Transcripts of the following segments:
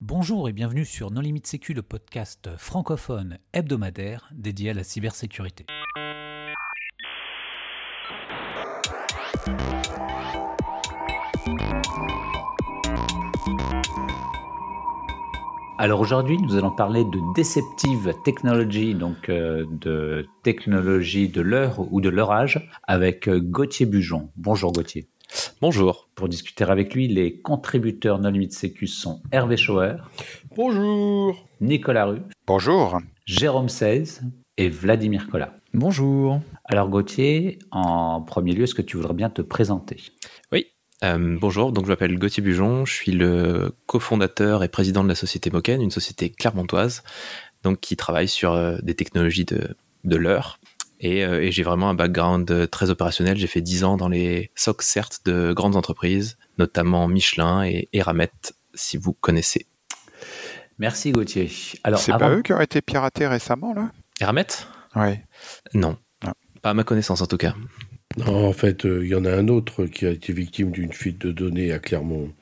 Bonjour et bienvenue sur Non Limite Sécu, le podcast francophone hebdomadaire dédié à la cybersécurité. Alors aujourd'hui, nous allons parler de Deceptive Technology, donc de technologie de l'heure ou de l'heurage, avec Gauthier Bujon. Bonjour Gauthier. Bonjour. Pour discuter avec lui, les contributeurs Non Limite Sécu sont Hervé Schauer. Bonjour. Nicolas Rue. Bonjour. Jérôme Seize et Vladimir Collat. Bonjour. Alors Gauthier, en premier lieu, est-ce que tu voudrais bien te présenter ? Oui, bonjour, donc je m'appelle Gauthier Bujon, je suis le cofondateur et président de la société Moken, une société clermontoise, donc qui travaille sur des technologies de l'heure. Et j'ai vraiment un background très opérationnel. J'ai fait 10 ans dans les SOC CERT de grandes entreprises, notamment Michelin et Eramet, si vous connaissez. Merci Gauthier. Alors, c'est pas eux qui ont été piratés récemment, là ? Eramet ? Oui. Non, pas à ma connaissance en tout cas. Non, en fait, il y en a un autre qui a été victime d'une fuite de données à Clermont.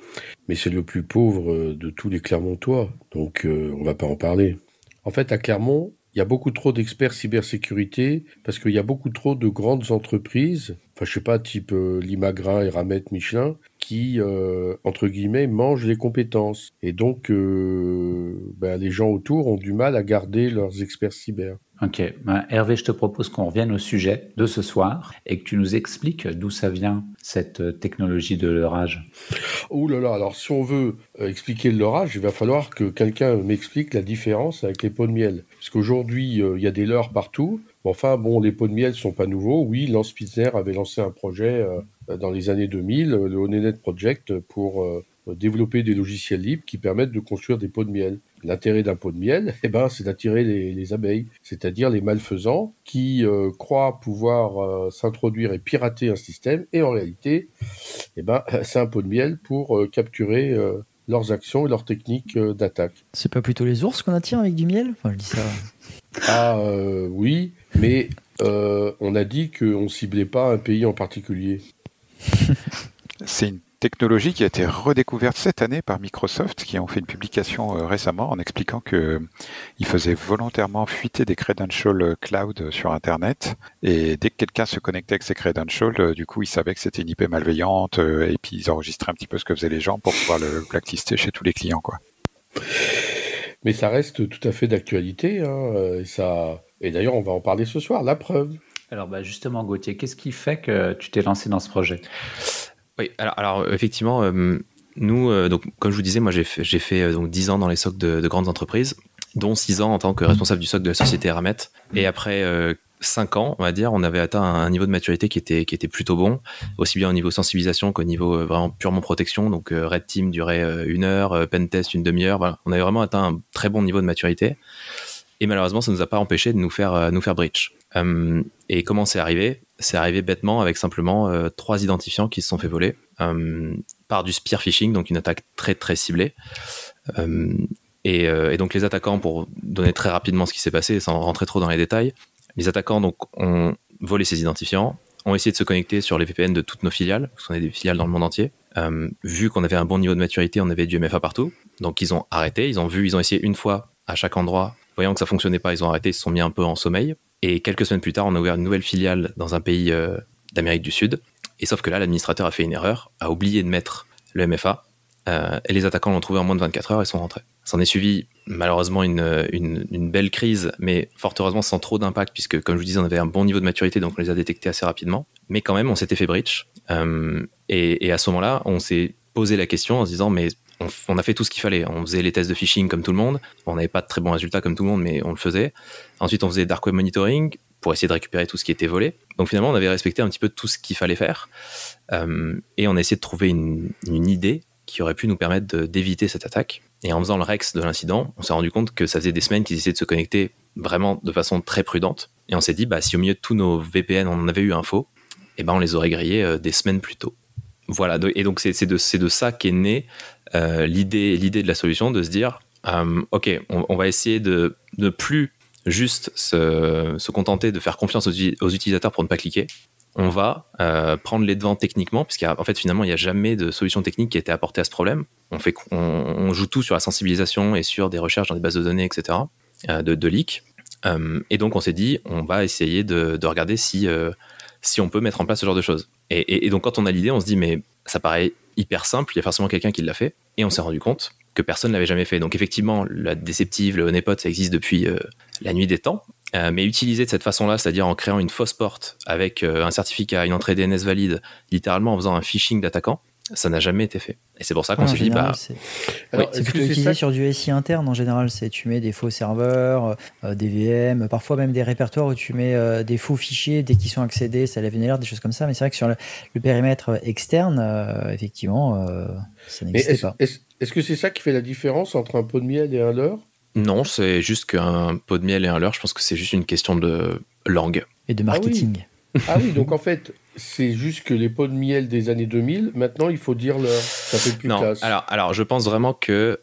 Mais c'est le plus pauvre de tous les Clermontois, donc on va pas en parler. En fait, à Clermont, il y a beaucoup trop d'experts cybersécurité parce qu'il y a beaucoup trop de grandes entreprises, enfin je sais pas, type Limagrain, Eramet, Michelin, qui, entre guillemets, mangent les compétences. Et donc, les gens autour ont du mal à garder leurs experts cyber. Ok, Hervé, je te propose qu'on revienne au sujet de ce soir et que tu nous expliques d'où ça vient, cette technologie de l'heurage. Ouh là là, alors si on veut expliquer le leurrage, il va falloir que quelqu'un m'explique la différence avec les pots de miel. Parce qu'aujourd'hui, il y a des leurres partout. Enfin, les pots de miel sont pas nouveaux. Oui, Lance Spitzner avait lancé un projet dans les années 2000, le Onenet Project, pour développer des logiciels libres qui permettent de construire des pots de miel. L'intérêt d'un pot de miel, c'est d'attirer les abeilles, c'est-à-dire les malfaisants qui croient pouvoir s'introduire et pirater un système, et en réalité, c'est un pot de miel pour capturer leurs actions et leurs techniques d'attaque. C'est pas plutôt les ours qu'on attire avec du miel ? Enfin, je dis ça. Oui, mais on a dit qu'on ciblait pas un pays en particulier. C'est une technologie qui a été redécouverte cette année par Microsoft, qui ont fait une publication récemment en expliquant qu'ils faisaient volontairement fuiter des credentials cloud sur Internet. Et dès que quelqu'un se connectait avec ces credentials, du coup, ils savaient que c'était une IP malveillante et puis ils enregistraient un petit peu ce que faisaient les gens pour pouvoir le blacklister chez tous les clients, quoi. Mais ça reste tout à fait d'actualité, et d'ailleurs, on va en parler ce soir, la preuve. Alors justement, Gauthier, qu'est-ce qui fait que tu t'es lancé dans ce projet ? Oui, alors effectivement, nous, donc, comme je vous disais, moi j'ai fait donc 10 ans dans les SOC de grandes entreprises, dont 6 ans en tant que responsable du SOC de la société Eramet. Et après 5 ans, on va dire, on avait atteint un niveau de maturité qui était plutôt bon, aussi bien au niveau sensibilisation qu'au niveau vraiment purement protection. Donc Red Team durait 1 heure, Pentest une demi-heure. Voilà. On avait vraiment atteint un très bon niveau de maturité. Et malheureusement, ça ne nous a pas empêché de nous faire breach. Et comment c'est arrivé ? C'est arrivé bêtement avec simplement 3 identifiants qui se sont fait voler par du spear phishing, donc une attaque très très ciblée. Et donc les attaquants, pour donner très rapidement ce qui s'est passé, sans rentrer trop dans les détails, les attaquants donc, ont volé ces identifiants, ont essayé de se connecter sur les VPN de toutes nos filiales, parce qu'on a des filiales dans le monde entier. Vu qu'on avait un bon niveau de maturité, on avait du MFA partout, donc ils ont arrêté, ils ont essayé une fois à chaque endroit, voyant que ça fonctionnait pas, ils ont arrêté, ils se sont mis un peu en sommeil. Et quelques semaines plus tard, on a ouvert une nouvelle filiale dans un pays d'Amérique du Sud. Et sauf que là, l'administrateur a fait une erreur, a oublié de mettre le MFA. Et les attaquants l'ont trouvé en moins de 24 heures et sont rentrés. S'en est suivi malheureusement une belle crise, mais fort heureusement sans trop d'impact, puisque comme je vous disais, on avait un bon niveau de maturité, donc on les a détectés assez rapidement. Mais quand même, on s'était fait breach. Et à ce moment-là, on s'est posé la question en se disant, mais on a fait tout ce qu'il fallait. On faisait les tests de phishing comme tout le monde. On n'avait pas de très bons résultats comme tout le monde, mais on le faisait. Ensuite, on faisait dark web monitoring pour essayer de récupérer tout ce qui était volé. Donc finalement, on avait respecté un petit peu tout ce qu'il fallait faire. Et on a essayé de trouver une idée qui aurait pu nous permettre d'éviter cette attaque. Et en faisant le Rex de l'incident, on s'est rendu compte que ça faisait des semaines qu'ils essayaient de se connecter vraiment de façon très prudente. Et on s'est dit, si au milieu de tous nos VPN, on en avait eu info, on les aurait grillés des semaines plus tôt. Voilà, et donc c'est de ça qu'est née l'idée de la solution, de se dire, ok, on va essayer de ne plus juste se contenter de faire confiance aux utilisateurs pour ne pas cliquer, on va prendre les devants techniquement, puisqu'en fait, finalement, il n'y a jamais de solution technique qui a été apportée à ce problème. On joue tout sur la sensibilisation et sur des recherches dans des bases de données, etc., de leaks. Et donc, on s'est dit, on va essayer de regarder si on peut mettre en place ce genre de choses. Et donc, quand on a l'idée, on se dit, mais ça paraît hyper simple, il y a forcément quelqu'un qui l'a fait. Et on s'est rendu compte que personne ne l'avait jamais fait. Donc, effectivement, la Deceptive, le honeypot, ça existe depuis la nuit des temps. Mais utilisé de cette façon-là, c'est-à-dire en créant une fausse porte avec un certificat, une entrée DNS valide, littéralement en faisant un phishing d'attaquant, ça n'a jamais été fait. Et c'est pour ça qu'on s'est dit, c'est plutôt utilisé sur du SI interne en général. Tu mets des faux serveurs, des VM, parfois même des répertoires où tu mets des faux fichiers dès qu'ils sont accédés, ça lève une alerte, des choses comme ça. Mais c'est vrai que sur le périmètre externe, effectivement, ça n'existait pas. Est-ce que c'est ça qui fait la différence entre un pot de miel et un leurre ? Non, c'est juste qu'un pot de miel et un leurre, je pense que c'est juste une question de langue. Et de marketing. Ah oui, donc en fait, c'est juste que les pots de miel des années 2000, maintenant il faut dire leurre. Ça fait plus classe. Alors, je pense vraiment que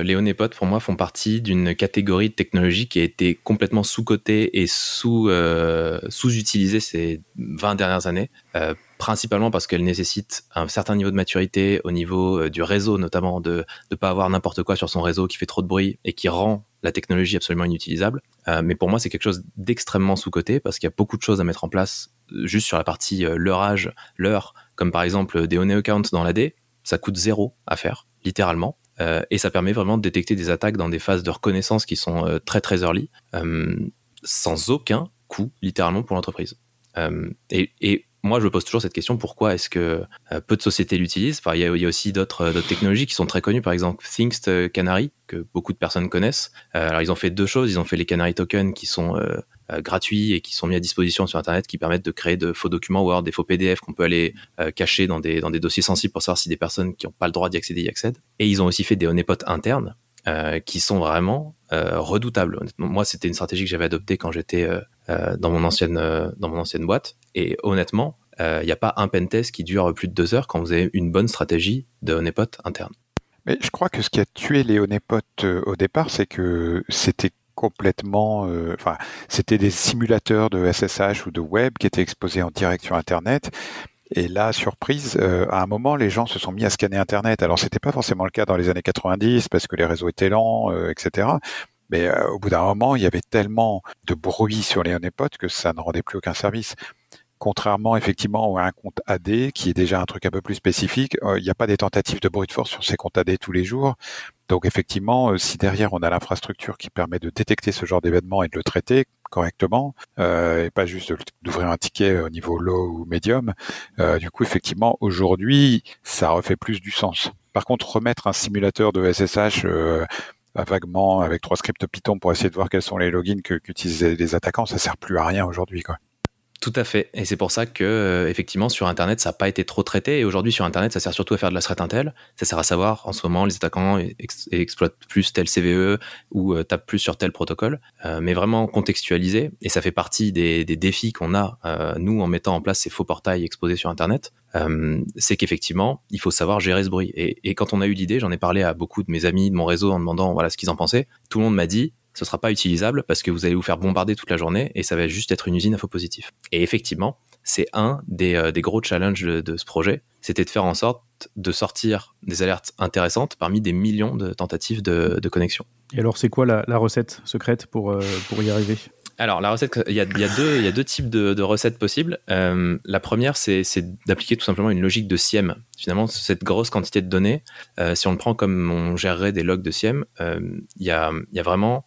les honeypots, pour moi, font partie d'une catégorie de technologie qui a été complètement sous-cotée et sous-utilisée ces 20 dernières années. Principalement parce qu'elle nécessite un certain niveau de maturité au niveau du réseau, notamment de ne pas avoir n'importe quoi sur son réseau qui fait trop de bruit et qui rend la technologie absolument inutilisable. Mais pour moi, c'est quelque chose d'extrêmement sous-coté parce qu'il y a beaucoup de choses à mettre en place juste sur la partie leurrage, leurre, comme par exemple des honey accounts dans l'AD. Ça coûte 0 à faire, littéralement. Et ça permet vraiment de détecter des attaques dans des phases de reconnaissance qui sont très très early, sans aucun coût, littéralement, pour l'entreprise. Et moi, je me pose toujours cette question, pourquoi est-ce que peu de sociétés l'utilisent ? Enfin, il y a aussi d'autres technologies qui sont très connues, par exemple Thingst Canary, que beaucoup de personnes connaissent. Alors, ils ont fait deux choses. Ils ont fait les Canary Tokens qui sont gratuits et qui sont mis à disposition sur Internet, qui permettent de créer de faux documents Word, des faux PDF qu'on peut aller cacher dans des dossiers sensibles pour savoir si des personnes qui n'ont pas le droit d'y accéder y accèdent. Et ils ont aussi fait des honeypots internes qui sont vraiment redoutables. Honnêtement, moi, c'était une stratégie que j'avais adoptée quand j'étais dans mon ancienne boîte. Et honnêtement, il n'y a pas un pentest qui dure plus de 2 heures quand vous avez une bonne stratégie de honeypot interne. Mais je crois que ce qui a tué les honeypots au départ, c'est que c'était complètement... c'était des simulateurs de SSH ou de web qui étaient exposés en direct sur Internet. Et là, surprise, à un moment, les gens se sont mis à scanner Internet. Alors, c'était pas forcément le cas dans les années 90 parce que les réseaux étaient lents, etc. Mais au bout d'un moment, il y avait tellement de bruit sur les honeypots que ça ne rendait plus aucun service. Contrairement effectivement à un compte AD qui est déjà un truc un peu plus spécifique, il n'y a pas des tentatives de brute force sur ces comptes AD tous les jours. Donc effectivement, si derrière on a l'infrastructure qui permet de détecter ce genre d'événement et de le traiter correctement, et pas juste d'ouvrir un ticket au niveau low ou medium, du coup effectivement aujourd'hui ça refait plus du sens. Par contre, remettre un simulateur de SSH vaguement avec 3 scripts Python pour essayer de voir quels sont les logins qu'utilisent les attaquants, ça sert plus à rien aujourd'hui, quoi. Tout à fait. Et c'est pour ça que, effectivement, sur Internet, ça n'a pas été trop traité. Et aujourd'hui, sur Internet, ça sert surtout à faire de la threat intel. Ça sert à savoir, en ce moment, les attaquants exploitent plus tel CVE ou tapent plus sur tel protocole. Mais vraiment contextualisé. Et ça fait partie des défis qu'on a, nous, en mettant en place ces faux portails exposés sur Internet. C'est qu'effectivement, il faut savoir gérer ce bruit. Et quand on a eu l'idée, j'en ai parlé à beaucoup de mes amis, de mon réseau, en demandant ce qu'ils en pensaient. Tout le monde m'a dit, ce sera pas utilisable parce que vous allez vous faire bombarder toute la journée et ça va juste être une usine à faux positifs. Et effectivement, c'est un des gros challenges de ce projet, c'était de faire en sorte de sortir des alertes intéressantes parmi des millions de tentatives de connexion. Et alors, c'est quoi la recette secrète pour y arriver ? Alors, la recette, il y a deux types de recettes possibles. La première, c'est d'appliquer tout simplement une logique de SIEM. Finalement, cette grosse quantité de données, si on le prend comme on gérerait des logs de SIEM, il y a vraiment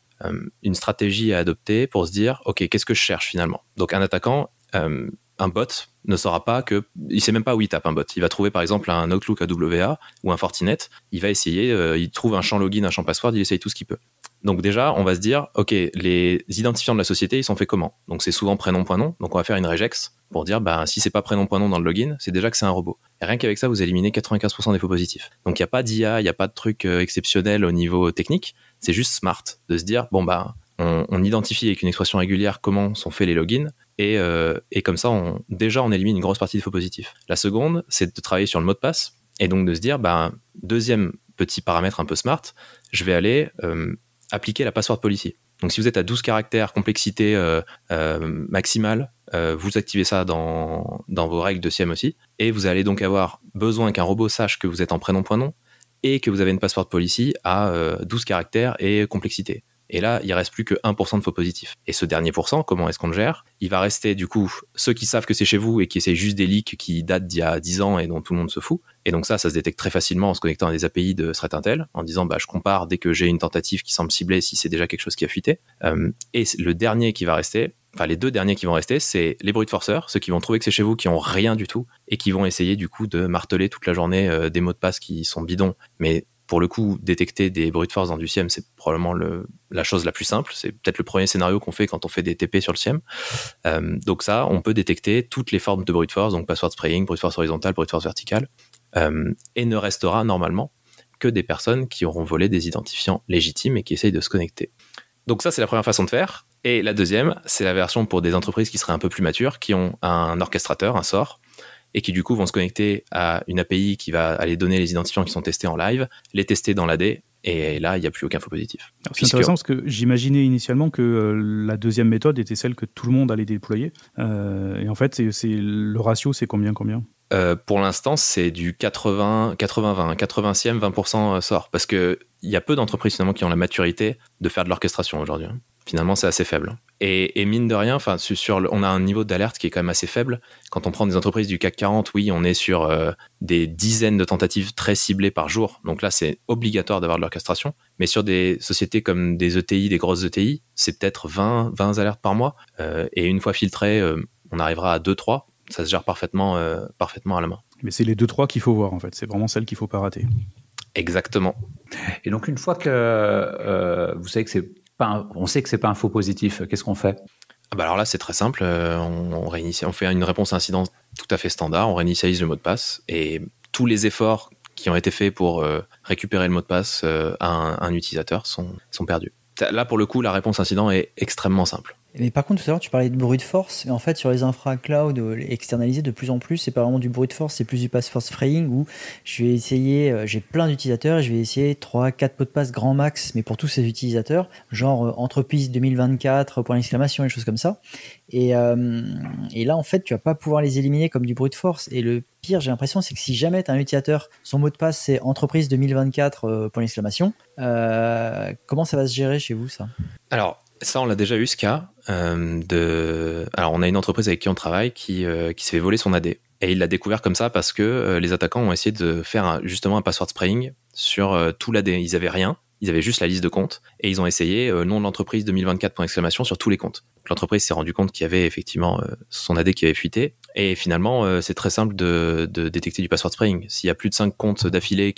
une stratégie à adopter pour se dire, OK, qu'est-ce que je cherche finalement ? Donc, un attaquant, un bot ne saura pas il sait même pas où il tape un bot. Il va trouver par exemple un Outlook AWA ou un Fortinet. Il va essayer, il trouve un champ login, un champ password, il essaye tout ce qu'il peut. Donc déjà, on va se dire, OK, les identifiants de la société, ils sont faits comment ? Donc c'est souvent prénom.nom. Donc on va faire une regex pour dire, si c'est pas prénom.nom dans le login, c'est déjà que c'est un robot. Et rien qu'avec ça, vous éliminez 95% des faux positifs. Donc il n'y a pas d'IA, il n'y a pas de truc exceptionnel au niveau technique. C'est juste smart de se dire, on identifie avec une expression régulière comment sont faits les logins. Et comme ça, on élimine une grosse partie des faux positifs. La seconde, c'est de travailler sur le mot de passe. Et donc de se dire, deuxième petit paramètre un peu smart, je vais aller appliquer la password policy. Donc si vous êtes à 12 caractères, complexité maximale, vous activez ça dans vos règles de SIEM aussi, et vous allez donc avoir besoin qu'un robot sache que vous êtes en prénom.nom et que vous avez une password policy à 12 caractères et complexité. Et là, il ne reste plus que 1% de faux positifs. Et ce dernier pourcent, comment est-ce qu'on le gère ? Il va rester, du coup, ceux qui savent que c'est chez vous et qui essayent juste des leaks qui datent d'il y a 10 ans et dont tout le monde se fout. Et donc ça se détecte très facilement en se connectant à des API de ThreatIntel, en disant, je compare dès que j'ai une tentative qui semble ciblée si c'est déjà quelque chose qui a fuité. Et le dernier qui va rester, enfin les deux derniers qui vont rester, c'est les brute forceurs, ceux qui vont trouver que c'est chez vous, qui ont rien du tout, et qui vont essayer, du coup, de marteler toute la journée des mots de passe qui sont bidons. Mais pour le coup, détecter des brute force dans du SIEM, c'est probablement la chose la plus simple. C'est peut-être le premier scénario qu'on fait quand on fait des TP sur le SIEM. Donc ça, on peut détecter toutes les formes de brute force, donc password spraying, brute force horizontale, brute force verticale, et ne restera normalement que des personnes qui auront volé des identifiants légitimes et qui essayent de se connecter. Donc ça, c'est la première façon de faire. Et la deuxième, c'est la version pour des entreprises qui seraient un peu plus matures, qui ont un orchestrateur, un SOR, et qui du coup vont se connecter à une API qui va aller donner les identifiants qui sont testés en live, les tester dans l'AD, et là, il n'y a plus aucun faux positif. C'est intéressant parce que j'imaginais initialement que la deuxième méthode était celle que tout le monde allait déployer. Et en fait, le ratio, c'est combien pour l'instant, c'est du 80-20, 80e, 20% sort, parce qu'il y a peu d'entreprises finalement qui ont la maturité de faire de l'orchestration aujourd'hui. Finalement, c'est assez faible. Et mine de rien, on a un niveau d'alerte qui est quand même assez faible. Quand on prend des entreprises du CAC 40, oui, on est sur des dizaines de tentatives très ciblées par jour. Donc là, c'est obligatoire d'avoir de l'orchestration. Mais sur des sociétés comme des ETI, des grosses ETI, c'est peut-être 20 alertes par mois. Et une fois filtré, on arrivera à 2-3. Ça se gère parfaitement à la main. Mais c'est les 2-3 qu'il faut voir, en fait. C'est vraiment celles qu'il ne faut pas rater. Exactement. Et donc, une fois que vous savez que on sait que c'est pas un faux positif, qu'est-ce qu'on fait ? Alors là, c'est très simple. On fait une réponse à incident tout à fait standard. On réinitialise le mot de passe et tous les efforts qui ont été faits pour récupérer le mot de passe à un utilisateur sont perdus. Là, pour le coup, la réponse incident est extrêmement simple. Mais par contre, tout à l'heure, tu parlais de brute force. Mais en fait, sur les infra cloud externalisés, de plus en plus, c'est pas vraiment du brute force, c'est plus du password spraying où je vais essayer, j'ai plein d'utilisateurs et je vais essayer 3-4 mots de passe grand max, mais pour tous ces utilisateurs, genre entreprise 2024, point d'exclamation, et choses comme ça. Et là, en fait, tu vas pas pouvoir les éliminer comme du brute force. Et le pire, j'ai l'impression, c'est que si jamais tu as un utilisateur, son mot de passe, c'est entreprise 2024, point d'exclamation, comment ça va se gérer chez vous, ça ? Alors, ça, on l'a déjà eu ce cas. Alors, on a une entreprise avec qui on travaille qui s'est fait voler son AD. Et il l'a découvert comme ça parce que les attaquants ont essayé de faire justement un password spraying sur tout l'AD. Ils avaient rien, ils avaient juste la liste de comptes. Et ils ont essayé nom de l'entreprise 2024 point d'exclamation sur tous les comptes. L'entreprise s'est rendu compte qu'il y avait effectivement son AD qui avait fuité. Et finalement, c'est très simple de détecter du password spraying. S'il y a plus de 5 comptes d'affilée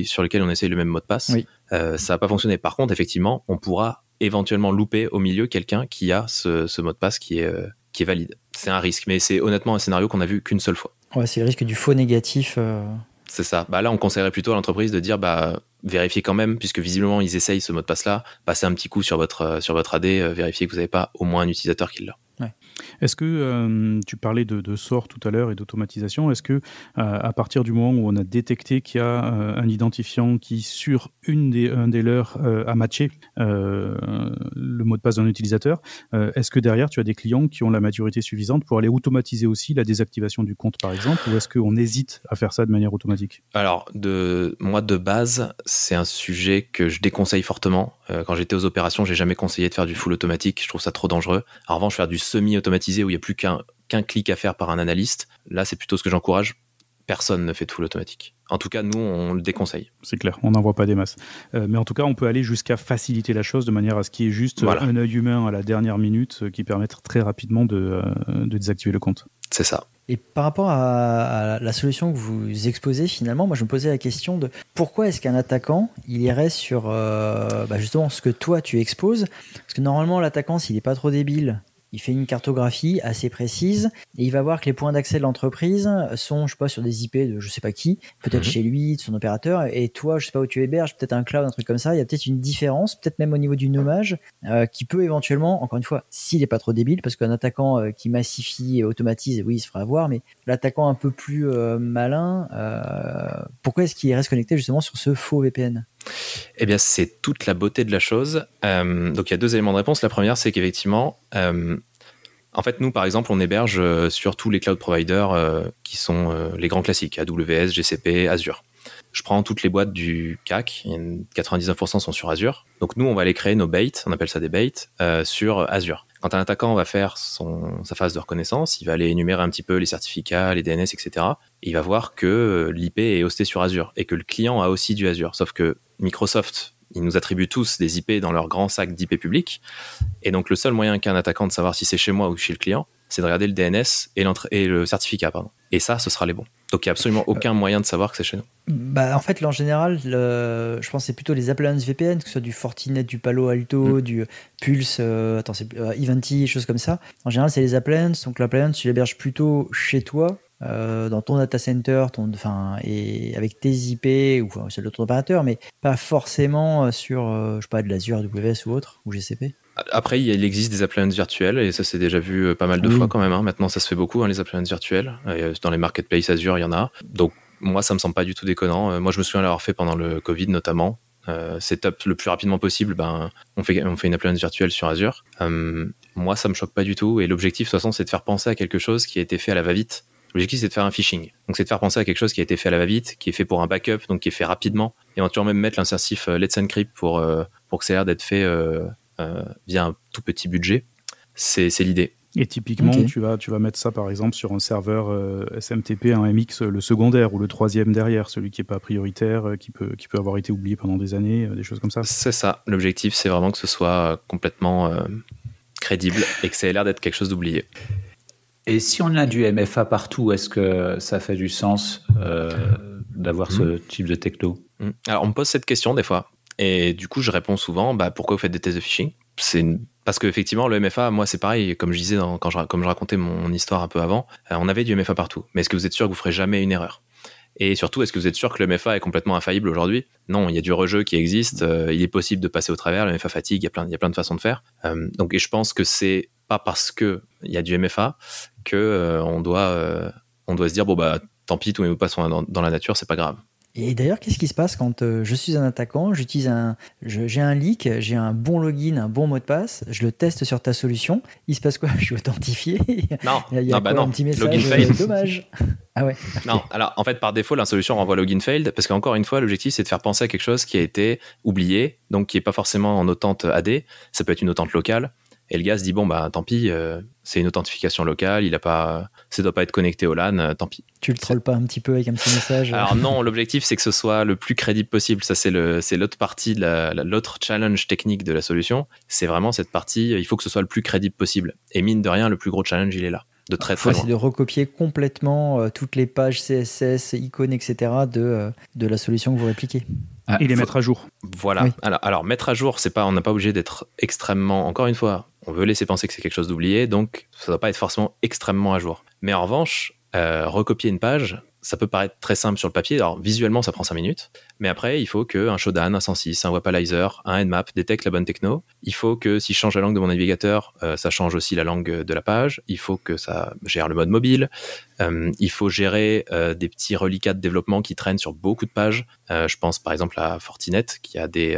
sur lesquels on essaye le même mot de passe, oui. Ça va pas fonctionner. Par contre, effectivement, on pourra éventuellement louper au milieu quelqu'un qui a ce mot de passe qui est valide. C'est un risque, mais c'est honnêtement un scénario qu'on a vu qu'une seule fois. Ouais, c'est le risque du faux négatif. C'est ça. Là, on conseillerait plutôt à l'entreprise de dire vérifiez quand même, puisque visiblement ils essayent ce mot de passe-là, passez un petit coup sur votre AD, vérifiez que vous n'avez pas au moins un utilisateur qui l'a. Ouais. Est-ce que tu parlais de SOR tout à l'heure et d'automatisation, est-ce que à partir du moment où on a détecté qu'il y a un identifiant qui sur un des leurs a matché le mot de passe d'un utilisateur, est-ce que derrière tu as des clients qui ont la maturité suffisante pour aller automatiser aussi la désactivation du compte par exemple, ou est-ce qu'on hésite à faire ça de manière automatique ? Alors moi de base c'est un sujet que je déconseille fortement. Quand j'étais aux opérations, j'ai jamais conseillé de faire du full automatique, je trouve ça trop dangereux. En revanche, faire du semi-automatisé où il n'y a plus qu'un clic à faire par un analyste, là c'est plutôt ce que j'encourage. Personne ne fait de full automatique. En tout cas, nous, on le déconseille. C'est clair, on n'en voit pas des masses. Mais en tout cas, on peut aller jusqu'à faciliter la chose de manière à ce qu'il y ait juste un œil humain à la dernière minute qui permette très rapidement de désactiver le compte. C'est ça. Et par rapport à la solution que vous exposez, finalement, moi je me posais la question de pourquoi est-ce qu'un attaquant, il irait sur justement ce que toi tu exposes ? Parce que normalement, l'attaquant, s'il n'est pas trop débile, il fait une cartographie assez précise et il va voir que les points d'accès de l'entreprise sont, je sais pas, sur des IP de je sais pas qui, peut-être chez lui, de son opérateur, et toi, je sais pas où tu héberges, peut-être un cloud, un truc comme ça. Il y a peut-être une différence, peut-être même au niveau du nommage, qui peut éventuellement, encore une fois, s'il est pas trop débile, parce qu'un attaquant qui massifie et automatise, oui, il se fera avoir, mais l'attaquant un peu plus malin, pourquoi est-ce qu'il reste connecté justement sur ce faux VPN ? Eh bien, c'est toute la beauté de la chose. Donc, il y a 2 éléments de réponse. La première, c'est qu'effectivement, en fait, nous, par exemple, on héberge sur tous les cloud providers qui sont les grands classiques, AWS, GCP, Azure. Je prends toutes les boîtes du CAC, 99% sont sur Azure. Donc, nous, on va aller créer nos baits, on appelle ça des baits, sur Azure. Quand un attaquant va faire sa phase de reconnaissance, il va aller énumérer un petit peu les certificats, les DNS, etc. Et il va voir que l'IP est hosté sur Azure et que le client a aussi du Azure. Sauf que Microsoft, ils nous attribuent tous des IP dans leur grand sac d'IP public. Et donc, le seul moyen qu'a un attaquant de savoir si c'est chez moi ou chez le client, c'est de regarder le DNS et le certificat. Et ça, ce sera les bons. Donc, il n'y a absolument aucun moyen de savoir que c'est chez nous. En fait, là, en général, je pense que c'est plutôt les appliances VPN, que ce soit du Fortinet, du Palo Alto, du Pulse, Ivanti, choses comme ça. En général, c'est les appliances. Donc, l'appliance, tu l'héberges plutôt chez toi, dans ton data center, et avec tes IP ou c'est l'autre opérateur, mais pas forcément sur, je sais pas, de l'Azure, AWS ou autre, ou GCP. Après, il existe des appliances virtuelles et ça s'est déjà vu pas mal de fois quand même. Maintenant, ça se fait beaucoup, les appliances virtuelles. Et dans les marketplaces Azure, il y en a. Donc, moi, ça me semble pas du tout déconnant. Moi, je me souviens l'avoir fait pendant le Covid notamment. Setup le plus rapidement possible, on fait une appliance virtuelle sur Azure. Moi, ça me choque pas du tout. Et l'objectif, de toute façon, c'est de faire penser à quelque chose qui a été fait à la va-vite. L'objectif, c'est de faire un phishing. Donc, c'est de faire penser à quelque chose qui a été fait à la va-vite, qui est fait pour un backup, donc qui est fait rapidement. Éventuellement, même mettre l'insertif Let's Encrypt pour que ça ait l'air d'être fait via un tout petit budget. C'est l'idée. Et typiquement, tu vas mettre ça, par exemple, sur un serveur SMTP, un MX, le secondaire ou le troisième derrière, celui qui n'est pas prioritaire, qui peut avoir été oublié pendant des années, des choses comme ça. C'est ça. L'objectif, c'est vraiment que ce soit complètement crédible et que ça ait l'air d'être quelque chose d'oublié. Et si on a du MFA partout, est-ce que ça fait du sens d'avoir ce type de techno ? Alors, on me pose cette question des fois. Et du coup, je réponds souvent, pourquoi vous faites des tests de phishing ? Parce qu'effectivement, le MFA, moi, c'est pareil, comme je disais, comme je racontais mon histoire un peu avant, on avait du MFA partout. Mais est-ce que vous êtes sûr que vous ferez jamais une erreur ? Et surtout, est-ce que vous êtes sûr que le MFA est complètement infaillible aujourd'hui ? Non, il y a du rejeu qui existe, il est possible de passer au travers, le MFA fatigue, il y a plein de façons de faire. Et je pense que c'est pas parce qu'il y a du MFA qu'on doit se dire, tant pis, tous mes mots de passe sont dans la nature, c'est pas grave. Et d'ailleurs, qu'est-ce qui se passe quand je suis un attaquant, j'ai un leak, j'ai un bon login, un bon mot de passe, je le teste sur ta solution, il se passe quoi ? Je suis authentifié. Non, il y a non. Un petit message, login failed. Dommage. Ah ouais. Non, alors en fait, par défaut, la solution renvoie login failed parce qu'encore une fois, l'objectif, c'est de faire penser à quelque chose qui a été oublié, donc qui n'est pas forcément en autente AD, ça peut être une autente locale. Et le gars se dit, tant pis, c'est une authentification locale, ça doit pas être connecté au LAN, tant pis. Tu le trolles pas un petit peu avec un petit message ? Alors non, l'objectif, c'est que ce soit le plus crédible possible. Ça, c'est l'autre partie, l'autre challenge technique de la solution. C'est vraiment cette partie, il faut que ce soit le plus crédible possible. Et mine de rien, le plus gros challenge, il est là. De très très loin. C'est de recopier complètement toutes les pages CSS, icônes, etc. de la solution que vous répliquez. Et les mettre à jour. Voilà. Oui. Alors, mettre à jour, on n'a pas obligé d'être extrêmement... Encore une fois, on veut laisser penser que c'est quelque chose d'oublié, donc ça ne doit pas être forcément extrêmement à jour. Mais en revanche, recopier une page, ça peut paraître très simple sur le papier. Alors, visuellement, ça prend 5 minutes. Mais après, il faut qu'un Shodan, un 106, un Wapalizer, un Nmap détecte la bonne techno. Il faut que si je change la langue de mon navigateur, ça change aussi la langue de la page. Il faut que ça gère le mode mobile. Il faut gérer des petits reliquats de développement qui traînent sur beaucoup de pages. Je pense par exemple à Fortinet, qui a des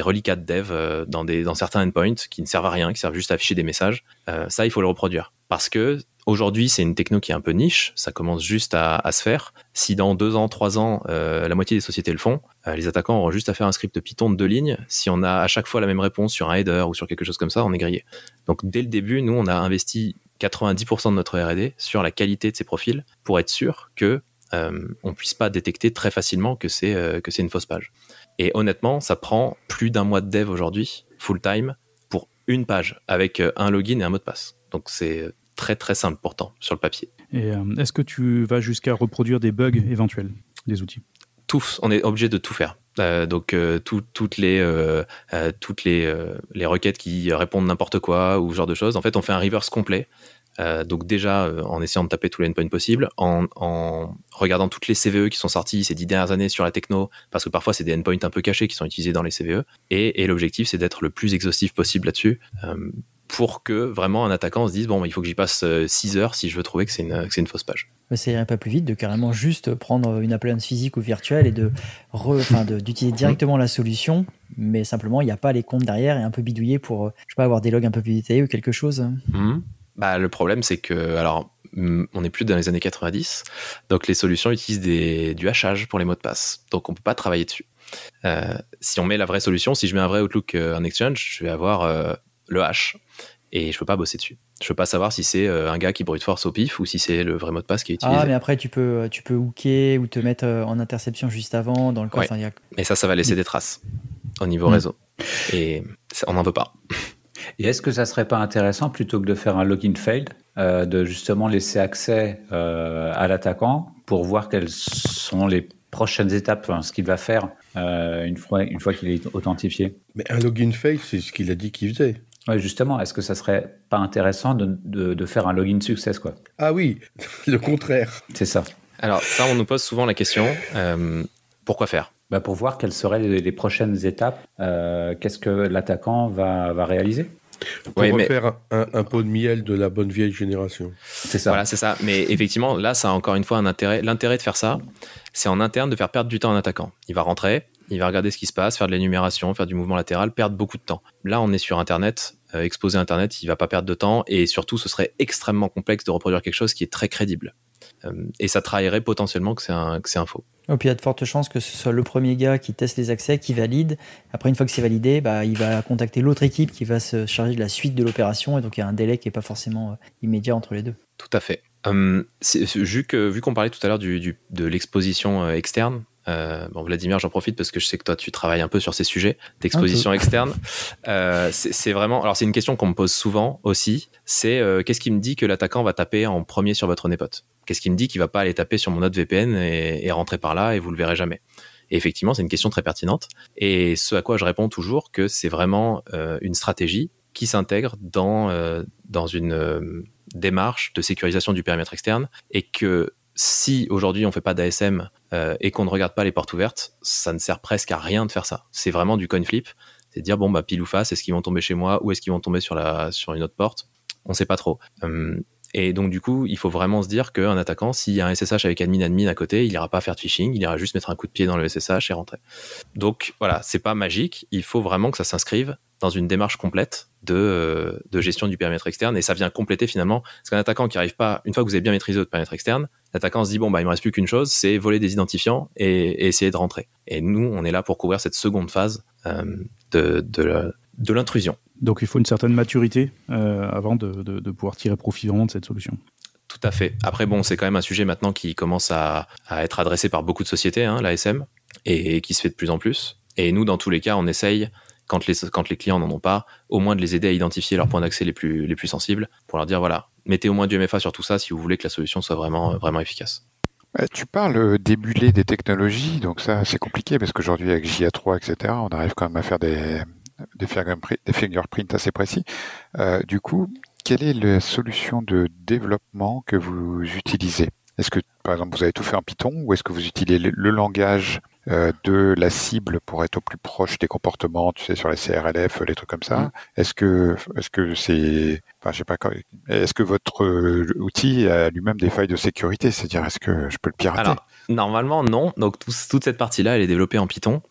reliquats de dev dans certains endpoints qui ne servent à rien, qui servent juste à afficher des messages. Ça, il faut le reproduire. Parce que aujourd'hui, c'est une techno qui est un peu niche, ça commence juste à se faire. Si dans 2 ans, 3 ans, la moitié des sociétés le font, les attaquants auront juste à faire un script Python de 2 lignes. Si on a à chaque fois la même réponse sur un header ou sur quelque chose comme ça, on est grillé. Donc dès le début, nous, on a investi 90% de notre R&D sur la qualité de ces profils pour être sûr que on puisse pas détecter très facilement que c'est une fausse page. Et honnêtement, ça prend plus d'1 mois de dev aujourd'hui, full time, pour une page, avec un login et un mot de passe. Donc c'est très très simple pourtant, sur le papier. Et est-ce que tu vas jusqu'à reproduire des bugs éventuels des outils ? Tous, on est obligé de tout faire. Toutes les requêtes qui répondent n'importe quoi ou ce genre de choses, en fait on fait un reverse complet. Donc déjà en essayant de taper tous les endpoints possibles, en regardant toutes les CVE qui sont sorties ces 10 dernières années sur la techno, parce que parfois c'est des endpoints un peu cachés qui sont utilisés dans les CVE, et l'objectif c'est d'être le plus exhaustif possible là-dessus, pour que vraiment un attaquant se dise il faut que j'y passe 6 heures si je veux trouver que c'est une fausse page. Ça irait pas plus vite de carrément juste prendre une appliance physique ou virtuelle et d'utiliser directement la solution, mais simplement il n'y a pas les comptes derrière et un peu bidouiller pour, je sais pas, avoir des logs un peu plus détaillés ou quelque chose. Le problème, c'est que, alors, on n'est plus dans les années 90, donc les solutions utilisent du hachage pour les mots de passe, donc on peut pas travailler dessus. Si on met la vraie solution, si je mets un vrai Outlook, un Exchange, je vais avoir le hash et je peux pas bosser dessus. Je peux pas savoir si c'est un gars qui brute force au pif ou si c'est le vrai mot de passe qui est utilisé. Ah, mais après tu peux hooker ou te mettre en interception juste avant dans le cas. Ouais. Mais ça va laisser des traces au niveau réseau et on n'en veut pas. Et est-ce que ça serait pas intéressant, plutôt que de faire un login failed, de justement laisser accès à l'attaquant pour voir quelles sont les prochaines étapes, ce qu'il va faire une fois qu'il est authentifié? Mais un login failed, c'est ce qu'il a dit qu'il faisait. Ouais, justement, est-ce que ça serait pas intéressant de faire un login success, quoi? Ah oui, le contraire. C'est ça. Alors ça, on nous pose souvent la question, pourquoi faire? Pour voir quelles seraient les prochaines étapes, qu'est-ce que l'attaquant va réaliser. Pour refaire un pot de miel de la bonne vieille génération. C'est ça. Voilà, c'est ça. Mais effectivement, là, ça a encore une fois un intérêt. L'intérêt de faire ça, c'est en interne de faire perdre du temps à un attaquant. Il va rentrer, il va regarder ce qui se passe, faire de l'énumération, faire du mouvement latéral, perdre beaucoup de temps. Là, on est sur Internet, exposé à Internet, il va pas perdre de temps et surtout, ce serait extrêmement complexe de reproduire quelque chose qui est très crédible. Et ça trahirait potentiellement que c'est un faux. Et puis il y a de fortes chances que ce soit le premier gars qui teste les accès, qui valide. Après, une fois que c'est validé, il va contacter l'autre équipe qui va se charger de la suite de l'opération. Et donc il y a un délai qui n'est pas forcément immédiat entre les deux. Tout à fait. Vu qu'on parlait tout à l'heure de l'exposition externe, Vladimir, j'en profite parce que je sais que toi tu travailles un peu sur ces sujets d'exposition externe. C'est vraiment, alors c'est une question qu'on me pose souvent aussi, c'est qu'est-ce qui me dit que l'attaquant va taper en premier sur votre népot? Qu'est-ce qui me dit qu'il va pas aller taper sur mon autre VPN et rentrer par là et vous le verrez jamais? Et effectivement, c'est une question très pertinente. Et ce à quoi je réponds toujours que c'est vraiment une stratégie qui s'intègre dans une démarche de sécurisation du périmètre externe, et que si aujourd'hui on fait pas d'ASM et qu'on ne regarde pas les portes ouvertes, ça ne sert presque à rien de faire ça. C'est vraiment du coin flip, c'est de dire pile ou face, est-ce qu'ils vont tomber chez moi ou est-ce qu'ils vont tomber sur une autre porte? On sait pas trop. Et donc du coup, il faut vraiment se dire qu'un attaquant, s'il y a un SSH avec admin à côté, il ira pas faire de phishing, il ira juste mettre un coup de pied dans le SSH et rentrer. Donc voilà, c'est pas magique, il faut vraiment que ça s'inscrive dans une démarche complète de gestion du périmètre externe, et ça vient compléter finalement, parce qu'un attaquant qui arrive pas, une fois que vous avez bien maîtrisé votre périmètre externe, l'attaquant se dit il me reste plus qu'une chose, c'est voler des identifiants et essayer de rentrer. Et nous, on est là pour couvrir cette seconde phase de l'intrusion. Donc il faut une certaine maturité avant de pouvoir tirer profit vraiment de cette solution. Tout à fait. Après, c'est quand même un sujet maintenant qui commence à être adressé par beaucoup de sociétés, l'ASM, et qui se fait de plus en plus. Et nous, dans tous les cas, on essaye, quand les clients n'en ont pas, au moins de les aider à identifier leurs points d'accès les plus sensibles, pour leur dire, voilà, mettez au moins du MFA sur tout ça si vous voulez que la solution soit vraiment, vraiment efficace. Tu parles d'émuler des technologies, donc ça, c'est compliqué, parce qu'aujourd'hui, avec JA3, etc., on arrive quand même à faire des fingerprints assez précis. Du coup, quelle est la solution de développement que vous utilisez? Est-ce que, par exemple, vous avez tout fait en Python, ou est-ce que vous utilisez le langage de la cible pour être au plus proche des comportements, sur les CRLF, les trucs comme ça? Est-ce que c'est, je sais pas, est-ce que votre outil a lui-même des failles de sécurité? C'est-à-dire, est-ce que je peux le pirater? Alors, normalement, non. Donc, toute cette partie-là, elle est développée en Python.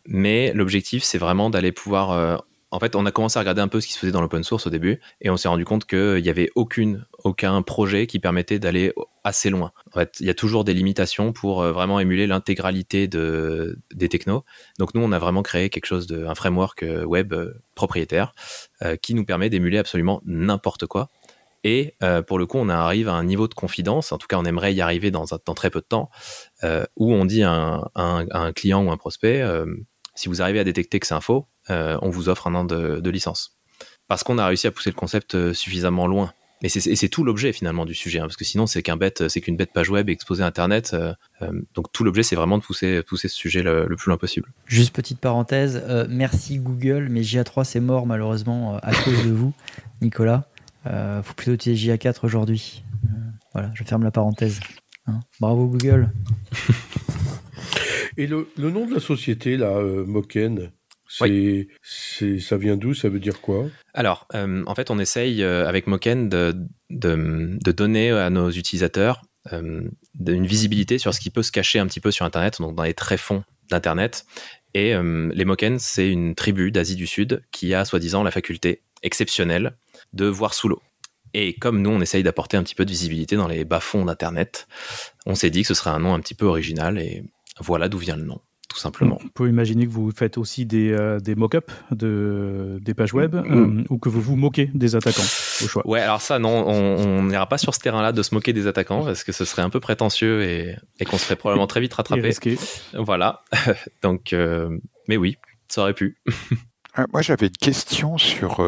Mais l'objectif, c'est vraiment d'aller pouvoir... En fait, on a commencé à regarder un peu ce qui se faisait dans l'open source au début, et on s'est rendu compte qu'il n'y avait aucun projet qui permettait d'aller assez loin. En fait, il y a toujours des limitations pour vraiment émuler l'intégralité des technos. Donc nous, on a vraiment créé un framework web propriétaire qui nous permet d'émuler absolument n'importe quoi. Et pour le coup, on arrive à un niveau de confidence, en tout cas on aimerait y arriver dans très peu de temps, où on dit à un client ou un prospect, si vous arrivez à détecter que c'est un faux, on vous offre 1 an de licence. Parce qu'on a réussi à pousser le concept suffisamment loin. Et c'est tout l'objet finalement du sujet, parce que sinon c'est qu'une bête page web exposée à Internet. Donc tout l'objet, c'est vraiment de pousser ce sujet le plus loin possible. Juste petite parenthèse, merci Google, mais JA3 c'est mort malheureusement à cause de vous, Nicolas. Faut plutôt utiliser JA4 aujourd'hui. Voilà, je ferme la parenthèse. Bravo Google. Et le nom de la société là, Moken, Ça vient d'où? Ça veut dire quoi? Alors, en fait, on essaye avec Moken de donner à nos utilisateurs une visibilité sur ce qui peut se cacher un petit peu sur Internet, donc dans les tréfonds d'Internet. Et les Moken, c'est une tribu d'Asie du Sud qui a soi-disant la faculté exceptionnelle de voir sous l'eau. Et comme nous, on essaye d'apporter un petit peu de visibilité dans les bas-fonds d'Internet, on s'est dit que ce serait un nom un petit peu original et voilà d'où vient le nom, tout simplement. On peut imaginer que vous faites aussi des mock-ups des pages web ou que vous vous moquez des attaquants, au choix. Ouais, alors ça, non, on n'ira pas sur ce terrain-là de se moquer des attaquants parce que ce serait un peu prétentieux et qu'on se ferait probablement très vite rattraper. Et risqué. Voilà. Donc, mais oui, ça aurait pu. Moi, j'avais une question sur...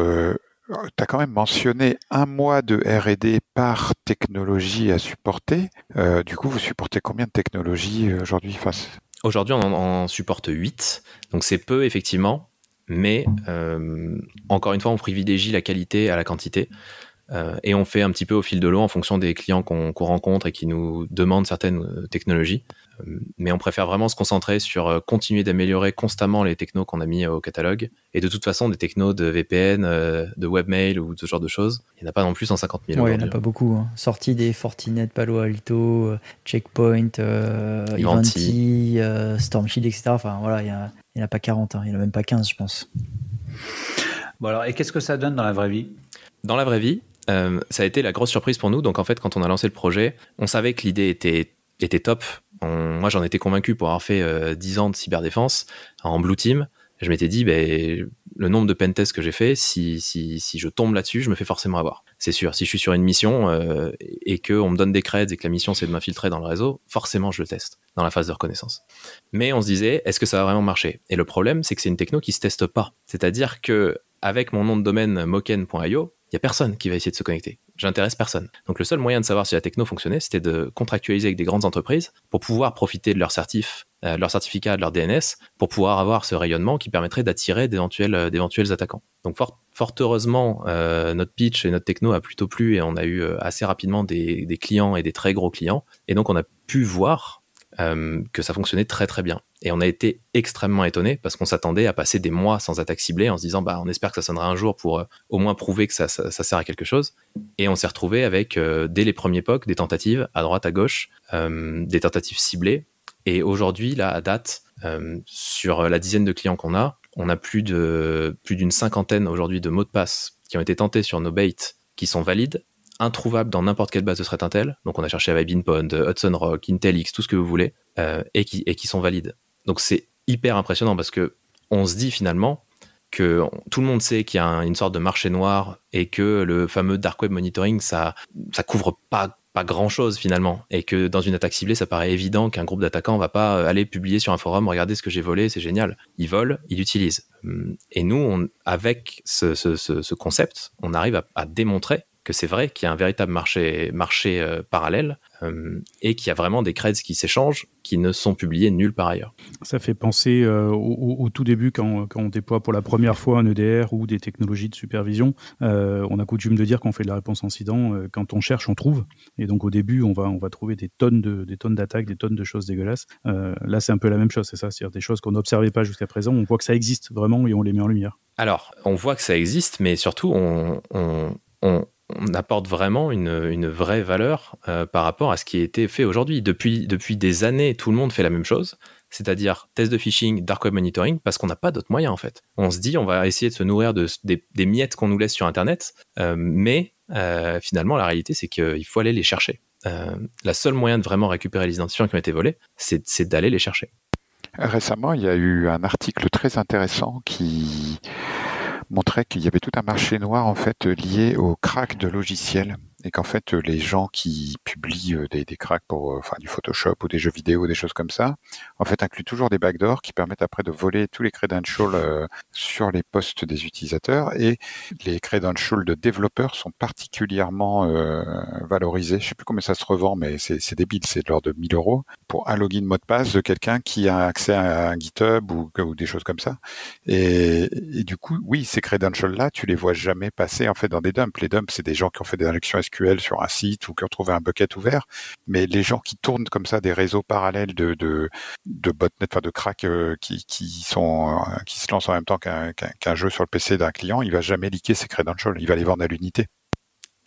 tu as quand même mentionné 1 mois de R&D par technologie à supporter. Du coup, vous supportez combien de technologies aujourd'hui? Aujourd'hui, on en supporte 8. Donc, c'est peu, effectivement. Mais, encore une fois, on privilégie la qualité à la quantité. Et on fait un petit peu au fil de l'eau en fonction des clients qu'on rencontre et qui nous demandent certaines technologies. Mais on préfère vraiment se concentrer sur continuer d'améliorer constamment les technos qu'on a mis au catalogue. Et de toute façon, des technos de VPN, de webmail ou ce genre de choses, il n'y en a pas non plus 150 000 aujourd'hui. Il n'y en a pas beaucoup. Hein. Sortie des Fortinet, Palo Alto, Checkpoint, Ivanti, Storm Shield, etc. Enfin, voilà, il n'y en a pas 40. Hein. Il n'y en a même pas 15, je pense. Bon alors, et qu'est-ce que ça donne dans la vraie vie? Dans la vraie vie, ça a été la grosse surprise pour nous. Donc en fait, quand on a lancé le projet, on savait que l'idée était top. Moi, j'en étais convaincu pour avoir fait 10 ans de cyberdéfense en Blue Team. Je m'étais dit, le nombre de pentests que j'ai fait, si je tombe là-dessus, je me fais forcément avoir. C'est sûr, si je suis sur une mission et qu'on me donne des creds et que la mission c'est de m'infiltrer dans le réseau, forcément je le teste dans la phase de reconnaissance. Mais on se disait, est-ce que ça va vraiment marcher? Et le problème, c'est que c'est une techno qui se teste pas. C'est-à-dire que avec mon nom de domaine moken.io, il n'y a personne qui va essayer de se connecter. J'intéresse personne. Donc le seul moyen de savoir si la techno fonctionnait, c'était de contractualiser avec des grandes entreprises pour pouvoir profiter de leur certificat, de leur DNS, pour pouvoir avoir ce rayonnement qui permettrait d'attirer d'éventuels attaquants. Donc fort heureusement, notre pitch et notre techno a plutôt plu et on a eu assez rapidement des clients et des très gros clients. Et donc on a pu voir que ça fonctionnait très très bien. Et on a été extrêmement étonnés parce qu'on s'attendait à passer des mois sans attaque ciblée en se disant on espère que ça sonnera un jour pour au moins prouver que ça sert à quelque chose. Et on s'est retrouvé avec, dès les premiers POC, des tentatives à droite, à gauche, des tentatives ciblées. Et aujourd'hui, là, à date, sur la dizaine de clients qu'on a, on a plus d'une cinquantaine aujourd'hui de mots de passe qui ont été tentés sur nos baits qui sont valides, introuvables dans n'importe quelle base de threat intel. Donc on a cherché avec Binpond, Hudson Rock, IntelX, tout ce que vous voulez, et qui sont valides. Donc c'est hyper impressionnant parce que on se dit finalement que tout le monde sait qu'il y a une sorte de marché noir et que le fameux dark web monitoring, ça couvre pas grand chose finalement, et que dans une attaque ciblée, ça paraît évident qu'un groupe d'attaquants va pas aller publier sur un forum, regardez ce que j'ai volé, c'est génial. Ils volent, ils l'utilisent. Et nous, avec ce concept, on arrive à démontrer que c'est vrai qu'il y a un véritable marché parallèle et qu'il y a vraiment des creds qui s'échangent qui ne sont publiés nulle part ailleurs. Ça fait penser au tout début quand on déploie pour la première fois un EDR ou des technologies de supervision. On a coutume de dire qu'on fait de la réponse incident. Quand on cherche, on trouve. Et donc au début, on va trouver des tonnes d'attaques, des tonnes de choses dégueulasses. Là, c'est un peu la même chose, c'est ça, c'est-à-dire des choses qu'on n'observait pas jusqu'à présent. On voit que ça existe vraiment et on les met en lumière. Alors, on voit que ça existe, mais surtout, on apporte vraiment une vraie valeur par rapport à ce qui a été fait aujourd'hui. Depuis des années, tout le monde fait la même chose, c'est-à-dire test de phishing, dark web monitoring, parce qu'on n'a pas d'autres moyens en fait. On se dit, on va essayer de se nourrir des miettes qu'on nous laisse sur Internet, mais finalement, la réalité, c'est qu'il faut aller les chercher. La seule moyen de vraiment récupérer les identifiants qui ont été volés, c'est d'aller les chercher. Récemment, il y a eu un article très intéressant qui montrait qu'il y avait tout un marché noir en fait lié au crack de logiciels, et qu'en fait les gens qui publient des cracks pour du Photoshop ou des jeux vidéo ou des choses comme ça, en fait incluent toujours des backdoors qui permettent après de voler tous les credentials sur les postes des utilisateurs, et les credentials de développeurs sont particulièrement valorisés. Je sais plus combien ça se revend, mais c'est débile, c'est de l'ordre de 1 000 € pour un login mot de passe de quelqu'un qui a accès à un GitHub ou des choses comme ça. Et du coup, oui, ces credentials-là, tu les vois jamais passer en fait dans des dumps. Les dumps, c'est des gens qui ont fait des injections SQL SQL sur un site ou qui ont trouvé un bucket ouvert. Mais les gens qui tournent comme ça des réseaux parallèles de botnet, enfin de crack qui se lancent en même temps qu'un jeu sur le PC d'un client, il va jamais leaker ses credentials, il va les vendre à l'unité.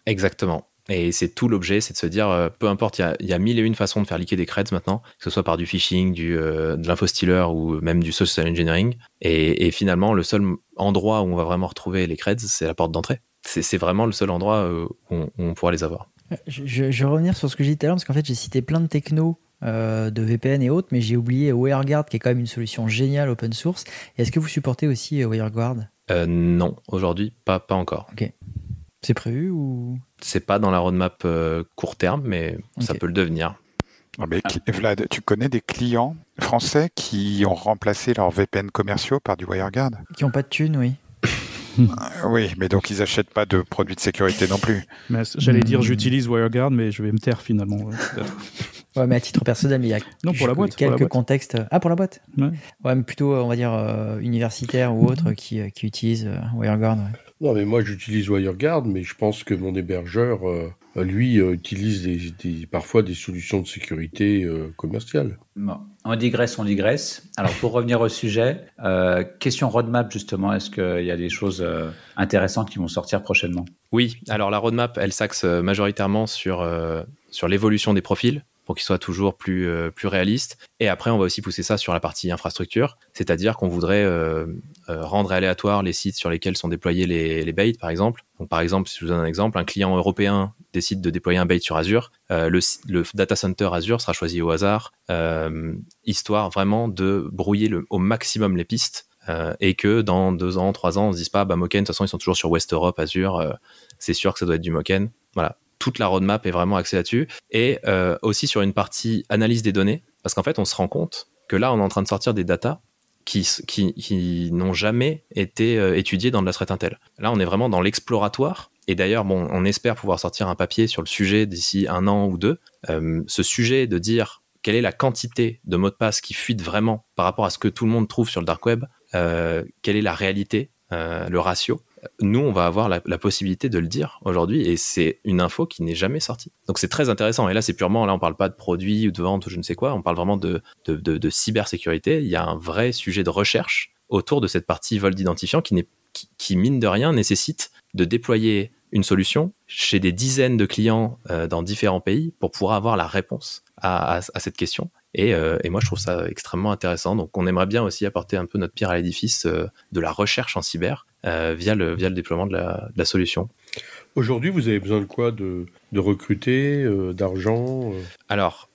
Exactement. Et c'est tout l'objet, c'est de se dire, peu importe, il y a mille et une façons de faire leaker des creds maintenant, que ce soit par du phishing, de l'infostealer ou même du social engineering. Et finalement, le seul endroit où on va vraiment retrouver les creds, c'est la porte d'entrée. C'est vraiment le seul endroit où on pourra les avoir. Je vais revenir sur ce que j'ai dit tout à l'heure, parce qu'en fait, j'ai cité plein de technos de VPN et autres, mais j'ai oublié WireGuard, qui est quand même une solution géniale open source. Est-ce que vous supportez aussi WireGuard ? Non, aujourd'hui, pas encore. Ok. C'est prévu ou... C'est pas dans la roadmap court terme, mais ça peut le devenir. Mais Vlad, tu connais des clients français qui ont remplacé leurs VPN commerciaux par du WireGuard ? Qui n'ont pas de thunes, oui. Oui, mais donc ils n'achètent pas de produits de sécurité non plus. Mais j'allais dire j'utilise WireGuard, mais je vais me taire finalement. Ouais, mais à titre personnel, il y a pour la boîte, quelques contextes. Ah, pour la boîte ? Ouais, mais plutôt, on va dire, universitaires ou autres qui utilisent WireGuard. Ouais. Non, mais moi j'utilise WireGuard, mais je pense que mon hébergeur, lui, utilise parfois des solutions de sécurité commerciales. Bon, on digresse. Alors pour revenir au sujet, question roadmap justement, est-ce qu'il y a des choses intéressantes qui vont sortir prochainement ? Oui, alors la roadmap, elle s'axe majoritairement sur l'évolution des profils, pour qu'ils soient toujours plus réalistes. Et après, on va aussi pousser ça sur la partie infrastructure, c'est-à-dire qu'on voudrait rendre aléatoire les sites sur lesquels sont déployés les baits, par exemple. Donc, par exemple, si je vous donne un exemple, un client européen décide de déployer un bait sur Azure, le data center Azure sera choisi au hasard, histoire vraiment de brouiller au maximum les pistes, et que dans 2 ans, 3 ans, on se dise pas, Moken, de toute façon, ils sont toujours sur West Europe, Azure, c'est sûr que ça doit être du Moken. Voilà. Toute la roadmap est vraiment axée là-dessus, et aussi sur une partie analyse des données, parce qu'en fait, on se rend compte que là, on est en train de sortir des datas qui n'ont jamais été étudiées dans de la threat intel. Là, on est vraiment dans l'exploratoire, et d'ailleurs, on espère pouvoir sortir un papier sur le sujet d'ici 1 an ou 2. Ce sujet de dire quelle est la quantité de mots de passe qui fuitent vraiment par rapport à ce que tout le monde trouve sur le dark web, quelle est la réalité, le ratio. Nous, on va avoir la possibilité de le dire aujourd'hui, et c'est une info qui n'est jamais sortie. Donc c'est très intéressant, et là c'est purement, là on parle pas de produits ou de vente ou je ne sais quoi, on parle vraiment de cybersécurité. Il y a un vrai sujet de recherche autour de cette partie vol d'identifiant qui mine de rien nécessite de déployer une solution chez des dizaines de clients dans différents pays pour pouvoir avoir la réponse à cette question. Et moi, je trouve ça extrêmement intéressant. Donc, on aimerait bien aussi apporter un peu notre pierre à l'édifice de la recherche en cyber via le déploiement de la solution. Aujourd'hui, vous avez besoin de quoi ? De recruter, d'argent Alors,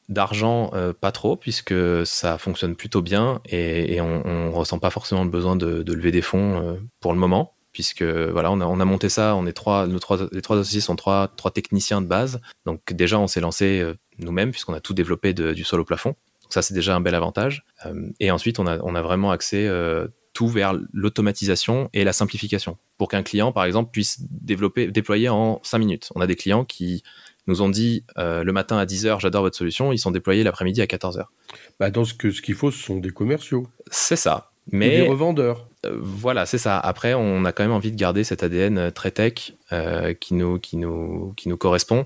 d'argent, pas trop, puisque ça fonctionne plutôt bien et on ressent pas forcément le besoin de lever des fonds pour le moment. Puisque voilà, on a monté ça, les trois associés sont trois techniciens de base. Donc déjà, on s'est lancé nous-mêmes, puisqu'on a tout développé du sol au plafond. Donc ça, c'est déjà un bel avantage. Et ensuite, on a vraiment axé tout vers l'automatisation et la simplification. Pour qu'un client, par exemple, puisse déployer en 5 minutes. On a des clients qui nous ont dit le matin à 10h, j'adore votre solution. Ils sont déployés l'après-midi à 14h. Ce qu'il faut, ce sont des commerciaux. C'est ça. Mais des revendeurs. Voilà, c'est ça. Après, on a quand même envie de garder cet ADN très tech qui nous correspond.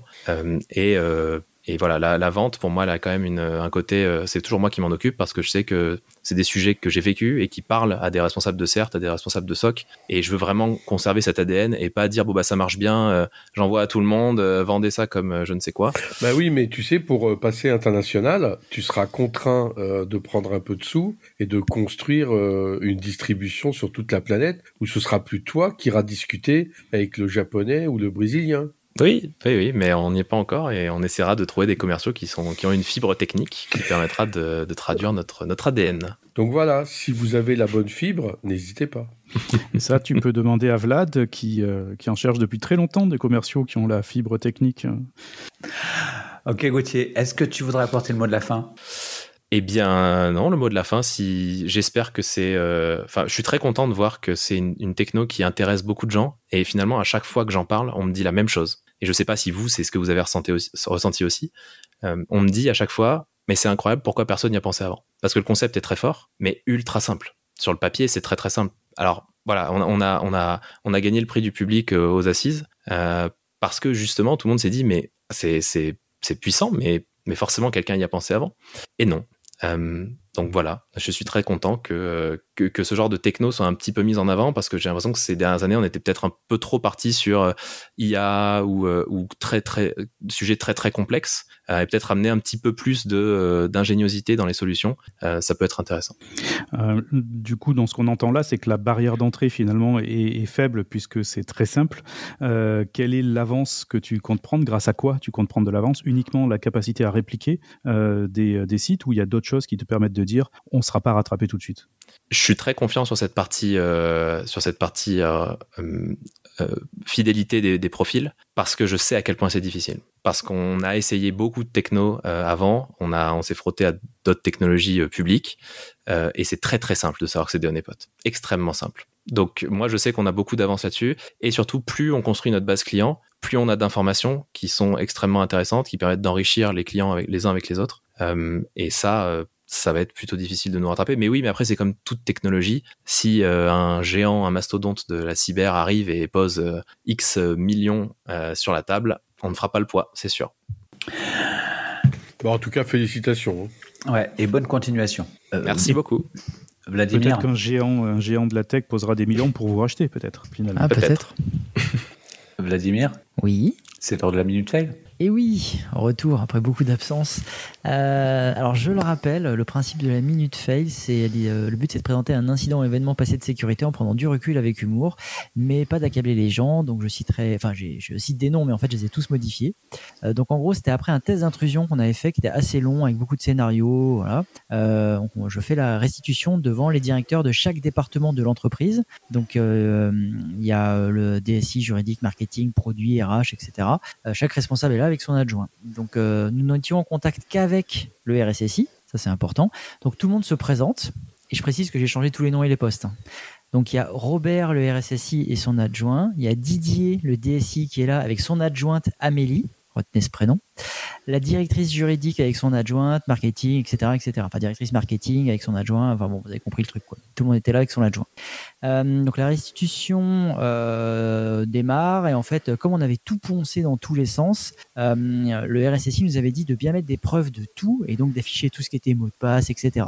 Et voilà, la vente, pour moi, elle a quand même un côté... c'est toujours moi qui m'en occupe, parce que je sais que c'est des sujets que j'ai vécus et qui parlent à des responsables de CERT, à des responsables de SOC. Et je veux vraiment conserver cet ADN et pas dire, ça marche bien, j'envoie à tout le monde, vendez ça comme je ne sais quoi. Oui, mais tu sais, pour passer international, tu seras contraint de prendre un peu de sous et de construire une distribution sur toute la planète, où ce sera plus toi qui iras discuter avec le japonais ou le brésilien. Oui, mais on n'y est pas encore, et on essaiera de trouver des commerciaux qui ont une fibre technique qui permettra de traduire notre ADN. Donc voilà, si vous avez la bonne fibre, n'hésitez pas. Et ça, tu peux demander à Vlad, qui en cherche depuis très longtemps des commerciaux qui ont la fibre technique. Ok Gauthier, est-ce que tu voudrais apporter le mot de la fin ? Eh bien non, le mot de la fin, j'espère que c'est... je suis très content de voir que c'est une techno qui intéresse beaucoup de gens, et finalement, à chaque fois que j'en parle, on me dit la même chose. Et je ne sais pas si vous, c'est ce que vous avez ressenti aussi. On me dit à chaque fois, mais c'est incroyable, pourquoi personne n'y a pensé avant ? Parce que le concept est très fort, mais ultra simple. Sur le papier, c'est très très simple. Alors voilà, on a gagné le prix du public aux assises, parce que justement, tout le monde s'est dit, mais c'est puissant, mais forcément, quelqu'un y a pensé avant. Et non. Donc voilà, je suis très content que ce genre de techno soit un petit peu mis en avant, parce que j'ai l'impression que ces dernières années, on était peut-être un peu trop parti sur IA ou sujets très très complexes, et peut-être amener un petit peu plus d'ingéniosité dans les solutions. Ça peut être intéressant. Du coup, dans ce qu'on entend là, c'est que la barrière d'entrée finalement est faible, puisque c'est très simple. Quelle est l'avance que tu comptes prendre? Grâce à quoi tu comptes prendre de l'avance? Uniquement la capacité à répliquer des sites, ou il y a d'autres choses qui te permettent de dire on ne sera pas rattrapé tout de suite? Je suis très confiant sur cette partie, fidélité des profils, parce que je sais à quel point c'est difficile. Parce qu'on a essayé beaucoup de techno avant, on s'est frotté à d'autres technologies publiques, et c'est très très simple de savoir que c'est des honeypots. Extrêmement simple. Donc moi je sais qu'on a beaucoup d'avance là-dessus, et surtout plus on construit notre base client, plus on a d'informations qui sont extrêmement intéressantes, qui permettent d'enrichir les clients les uns avec les autres. Et ça va être plutôt difficile de nous rattraper. Mais oui, mais après, c'est comme toute technologie. Si un géant, un mastodonte de la cyber arrive et pose X millions sur la table, on ne fera pas le poids, c'est sûr. Bon, en tout cas, félicitations. Ouais, et bonne continuation. Merci beaucoup. Vladimir. Peut-être qu'un géant de la tech posera des millions pour vous racheter, peut-être, finalement. Ah, peut-être. Vladimir. Oui. C'est l'heure de la Minute Fail. Et oui, retour après beaucoup d'absence. Alors je le rappelle, le principe de la Minute Fail, le but c'est de présenter un incident ou événement passé de sécurité en prenant du recul avec humour, mais pas d'accabler les gens. Donc je cite des noms, mais en fait je les ai tous modifiés. Donc en gros c'était après un test d'intrusion qu'on avait fait, qui était assez long avec beaucoup de scénarios. Voilà. Je fais la restitution devant les directeurs de chaque département de l'entreprise. Donc il y a le DSI, juridique, marketing, produit, RH, etc. Chaque responsable est là avec son adjoint. Donc nous n'étions en contact qu'avec le RSSI, ça c'est important. Donc tout le monde se présente, et je précise que j'ai changé tous les noms et les postes. Donc il y a Robert, le RSSI, et son adjoint. Il y a Didier, le DSI, qui est là avec son adjointe Amélie, retenez ce prénom. La directrice juridique avec son adjointe, marketing, etc., etc. Enfin, directrice marketing avec son adjoint. Enfin bon, vous avez compris le truc, quoi. Tout le monde était là avec son adjoint. Donc la restitution démarre, et en fait, comme on avait tout poncé dans tous les sens, le RSSI nous avait dit de bien mettre des preuves de tout, et donc d'afficher tout ce qui était mot de passe, etc.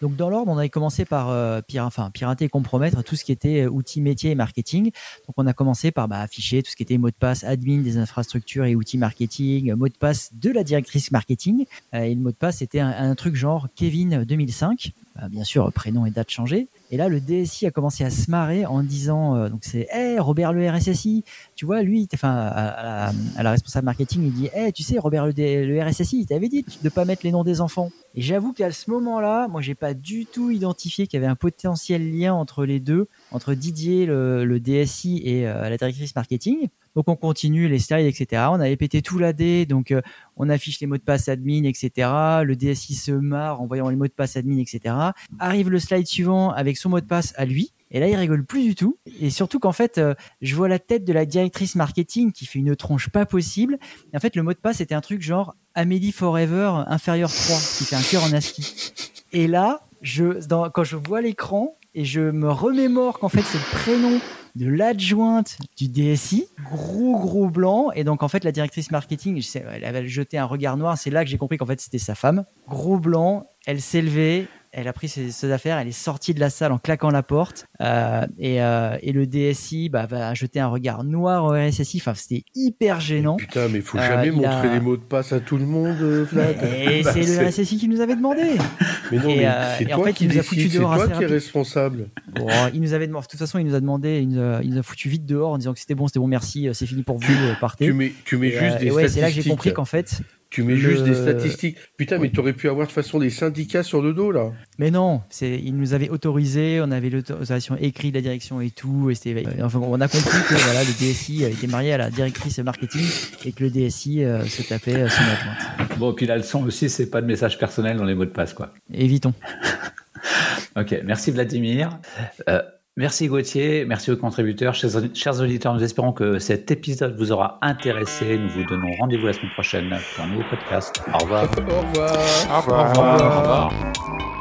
Donc dans l'ordre, on avait commencé par pirater et compromettre tout ce qui était outils métiers et marketing. Donc on a commencé par afficher tout ce qui était mot de passe admin des infrastructures et outils marketing, mot de passe de la directrice marketing, et le mot de passe c'était un truc genre Kevin 2005, bien sûr prénom et date changée. Et là, le DSI a commencé à se marrer en disant, donc c'est Robert le RSSI, tu vois, lui, à la responsable marketing, il dit, tu sais, Robert le RSSI, il t'avait dit de ne pas mettre les noms des enfants. Et j'avoue qu'à ce moment-là, moi, j'ai pas du tout identifié qu'il y avait un potentiel lien entre les deux, entre Didier, le DSI, et la directrice marketing. Donc on continue les slides, etc. On avait pété tout l'AD, donc on affiche les mots de passe admin, etc. Le DSI se marre en voyant les mots de passe admin, etc. Arrive le slide suivant avec son mot de passe à lui. Et là, il rigole plus du tout. Et surtout qu'en fait, je vois la tête de la directrice marketing qui fait une tronche pas possible. Et en fait, le mot de passe était un truc genre Amélie Forever inférieur 3, qui fait un cœur en ASCII. Et là, quand je vois l'écran et je me remémore qu'en fait, c'est le prénom de l'adjointe du DSI, gros blanc, et donc en fait la directrice marketing, elle avait jeté un regard noir, c'est là que j'ai compris qu'en fait c'était sa femme, gros blanc, elle s'est levée, elle a pris ses affaires, elle est sortie de la salle en claquant la porte, et le DSI va jeter un regard noir au RSSI. Enfin, c'était hyper gênant. Putain, mais il faut jamais montrer les mots de passe à tout le monde, Vlad. C'est le RSSI qui nous avait demandé. Mais non, mais c'est toi qui nous a foutu dehors. C'est toi qui es responsable. Bon, il nous avait demandé, de toute façon, il nous a demandé, il nous a foutu vite dehors en disant que c'était bon, merci, c'est fini pour vous, partez. Tu mets juste des statistiques. C'est là que j'ai compris qu'en fait. Tu mets juste des statistiques. Putain, mais t'aurais pu avoir de toute façon des syndicats sur le dos, là. Mais non, il nous avait autorisé, on avait l'autorisation écrite de la direction et tout. Et enfin, on a compris que voilà, le DSI était marié à la directrice marketing et que le DSI se tapait son adjointe. Bon, et puis la leçon aussi, c'est pas de message personnel dans les mots de passe, quoi. Évitons. Ok, merci Vladimir. Merci Gauthier, merci aux contributeurs. Chers auditeurs, nous espérons que cet épisode vous aura intéressé. Nous vous donnons rendez-vous la semaine prochaine pour un nouveau podcast. Au revoir. Au revoir. Au revoir. Au revoir.